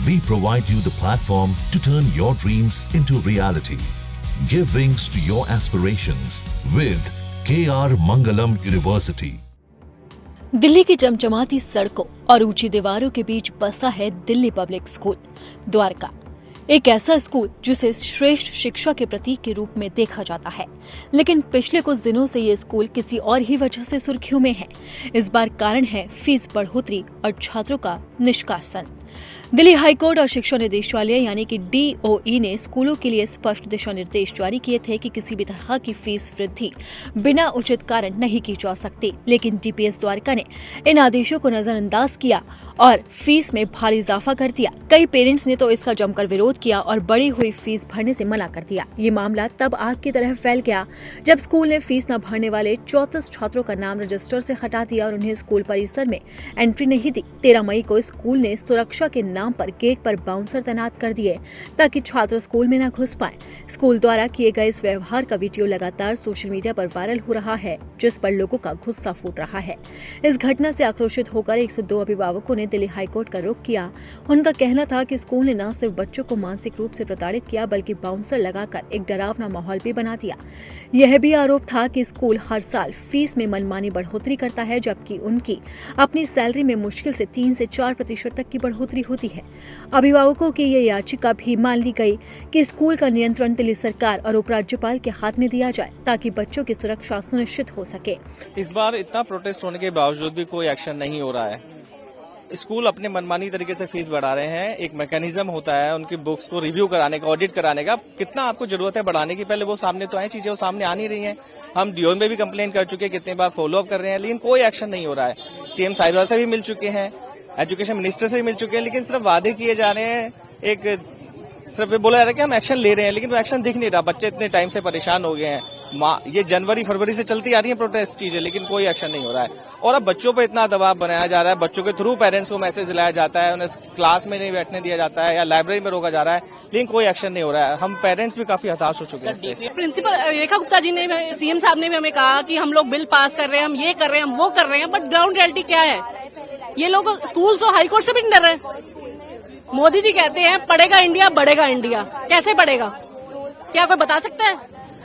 We provide you the platform to turn your dreams into reality. Give wings to your aspirations with KR Mangalam University. Delhi की चमचमाती सड़कों और ऊंची दीवारों के बीच बसा है दिल्ली पब्लिक स्कूल द्वारका। एक ऐसा स्कूल जिसे श्रेष्ठ शिक्षा के प्रतीक के रूप में देखा जाता है, लेकिन पिछले कुछ दिनों से ये स्कूल किसी और ही वजह से सुर्खियों में है। इस बार कारण है फीस बढ़ोतरी और छात्रों का निष्कासन। दिल्ली हाईकोर्ट और शिक्षा निदेशालय यानी कि DOE ने स्कूलों के लिए स्पष्ट दिशा निर्देश जारी किए थे कि किसी भी तरह की फीस वृद्धि बिना उचित कारण नहीं की जा सकती, लेकिन DPS द्वारका ने इन आदेशों को नजरअंदाज किया और फीस में भारी इजाफा कर दिया। कई पेरेंट्स ने तो इसका जमकर विरोध किया और बढ़ी हुई फीस भरने से मना कर दिया। ये मामला तब आग की तरह फैल गया जब स्कूल ने फीस न भरने वाले 34 छात्रों का नाम रजिस्टर से हटा दिया और उन्हें स्कूल परिसर में एंट्री नहीं दी। 13 मई को स्कूल ने सुरक्षा के नाम पर गेट पर बाउंसर तैनात कर दिए ताकि छात्र स्कूल में न घुस पाए। स्कूल द्वारा किए गए इस व्यवहार का वीडियो लगातार सोशल मीडिया पर वायरल हो रहा है, जिस पर लोगों का गुस्सा फूट रहा है। इस घटना से आक्रोशित होकर 102 अभिभावकों ने दिल्ली हाईकोर्ट का रुख किया। उनका कहना था कि स्कूल ने न सिर्फ बच्चों को मानसिक रूप से प्रताड़ित किया, बल्कि बाउंसर लगाकर एक डरावना माहौल भी बना दिया। यह भी आरोप था कि स्कूल हर साल फीस में मनमानी बढ़ोतरी करता है, जबकि उनकी अपनी सैलरी में मुश्किल से 3 से 4% तक की बढ़ोतरी होती है। अभिभावकों की ये याचिका भी मान ली गई कि स्कूल का नियंत्रण दिल्ली सरकार और उपराज्यपाल के हाथ में दिया जाए ताकि बच्चों की सुरक्षा सुनिश्चित हो सके। इस बार इतना प्रोटेस्ट होने के बावजूद भी कोई एक्शन नहीं हो रहा है। स्कूल अपने मनमानी तरीके से फीस बढ़ा रहे हैं। एक मैकेनिज्म होता है उनकी बुक्स को रिव्यू कराने का, ऑडिट कराने का। कितना आपको जरूरत है बढ़ाने की, पहले वो सामने तो आए, चीजें वो सामने आ नहीं रही हैं। हम DO में भी कंप्लेन कर चुके हैं, कितने बार फॉलो अप कर रहे हैं, लेकिन कोई एक्शन नहीं हो रहा है। CM साहिबा से भी मिल चुके हैं, एजुकेशन मिनिस्टर से भी मिल चुके हैं, लेकिन सिर्फ वादे किए जा रहे हैं। एक सिर्फ बोला जा रहा है कि हम एक्शन ले रहे हैं, लेकिन वो एक्शन दिख नहीं रहा। बच्चे इतने टाइम से परेशान हो गए हैं। ये जनवरी फरवरी से चलती आ रही है प्रोटेस्ट चीजें, लेकिन कोई एक्शन नहीं हो रहा है। और अब बच्चों पे इतना दबाव बनाया जा रहा है, बच्चों के थ्रू पेरेंट्स को मैसेज दिलाया जाता है, उन्हें क्लास में नहीं बैठने दिया जाता है या लाइब्रेरी में रोका जा रहा है, लेकिन कोई एक्शन नहीं हो रहा है। हम पेरेंट्स भी काफी हताश हो चुके हैं। प्रिंसिपल रेखा गुप्ता जी ने, CM साहब ने भी हमें कहा कि हम लोग बिल पास कर रहे हैं, हम ये कर रहे हैं, हम वो कर रहे हैं, बट ग्राउंड रियलिटी क्या है? ये लोग स्कूल तो हाईकोर्ट से भी नहीं डर रहे। मोदी जी कहते हैं पढ़ेगा इंडिया बढ़ेगा इंडिया। कैसे बढ़ेगा? क्या कोई बता सकता है?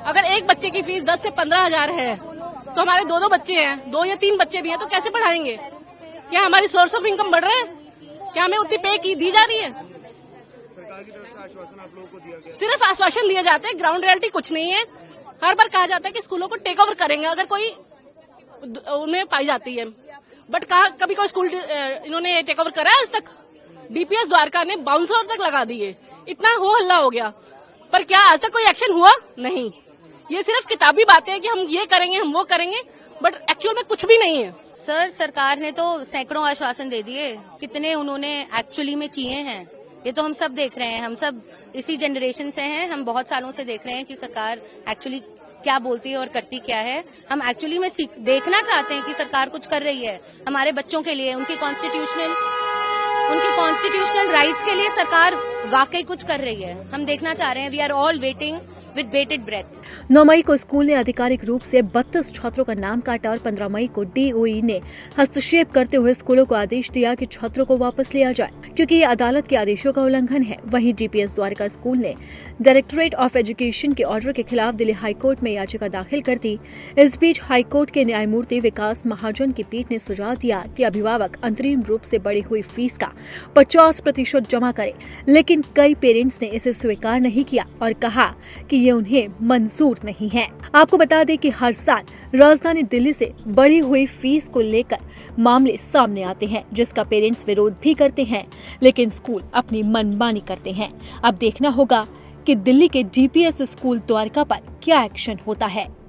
अगर एक बच्चे की फीस 10 से 15 हजार है तो हमारे 2 बच्चे हैं, 2 या 3 बच्चे भी हैं, तो कैसे पढ़ाएंगे? क्या हमारी सोर्स ऑफ इनकम बढ़ रहा है? क्या हमें उतनी पे की दी जा रही है? सिर्फ आश्वासन दिए जाते हैं, ग्राउंड रियलिटी कुछ नहीं है। हर बार कहा जाता है कि स्कूलों को टेक ओवर करेंगे अगर कोई उनमें पाई जाती है, बट कहा कभी कोई स्कूल इन्होंने टेक ओवर करा है आज तक? DPS द्वारका ने बाउंसर तक लगा दिए, इतना हो हल्ला हो गया, पर क्या आज तक कोई एक्शन हुआ? नहीं। ये सिर्फ किताबी बातें हैं कि हम ये करेंगे, हम वो करेंगे, बट एक्चुअल में कुछ भी नहीं है। सर, सरकार ने तो सैकड़ों आश्वासन दे दिए, कितने उन्होंने एक्चुअली में किए हैं ये तो हम सब देख रहे हैं। हम सब इसी जनरेशन से हैं, हम बहुत सालों से देख रहे हैं कि सरकार एक्चुअली क्या बोलती है और करती क्या है। हम एक्चुअली में देखना चाहते हैं कि सरकार कुछ कर रही है हमारे बच्चों के लिए, उनके कॉन्स्टिट्यूशनल राइट्स के लिए सरकार वाकई कुछ कर रही है। हम देखना चाह रहे हैं। We are all waiting with bated breath. 9 मई को स्कूल ने आधिकारिक रूप से 32 छात्रों का नाम काटा और 15 मई को DOE ने हस्तक्षेप करते हुए स्कूलों को आदेश दिया कि छात्रों को वापस लिया जाए, क्योंकि ये अदालत के आदेशों का उल्लंघन है। वहीं DPS द्वारका स्कूल ने डायरेक्टरेट ऑफ एजुकेशन के ऑर्डर के खिलाफ दिल्ली हाईकोर्ट में याचिका दाखिल कर दी। इस बीच हाईकोर्ट के न्यायमूर्ति विकास महाजन की पीठ ने सुझाव दिया कि अभिभावक अंतरिम रूप से बढ़ी हुई फीस का 50% जमा करे, लेकिन कई पेरेंट्स ने इसे स्वीकार नहीं किया और कहा कि ये उन्हें मंजूर नहीं है। आपको बता दें कि हर साल राजधानी दिल्ली से बढ़ी हुई फीस को लेकर मामले सामने आते हैं, जिसका पेरेंट्स विरोध भी करते हैं, लेकिन स्कूल अपनी मनमानी करते हैं। अब देखना होगा कि दिल्ली के DPS स्कूल द्वारका पर क्या एक्शन होता है।